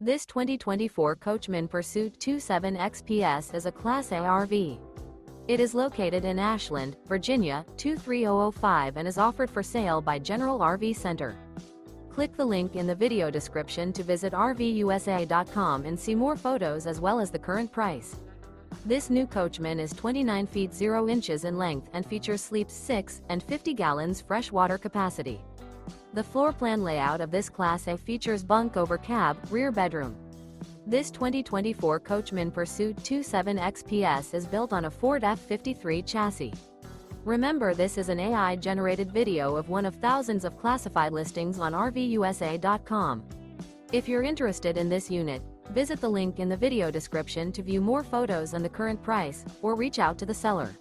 This 2024 Coachmen Pursuit 27 XPS is a Class A RV. It is located in Ashland, Virginia, 23005 and is offered for sale by General RV Center. Click the link in the video description to visit RVUSA.com and see more photos as well as the current price. This new Coachmen is 29 feet 0 inches in length and features sleeps 6 and 50 gallons fresh water capacity. The floor plan layout of this Class A features bunk over cab, rear bedroom. This 2024 Coachmen Pursuit 27 XPS is built on a Ford F53 chassis. Remember, this is an AI-generated video of one of thousands of classified listings on RVUSA.com. If you're interested in this unit, visit the link in the video description to view more photos and the current price, or reach out to the seller.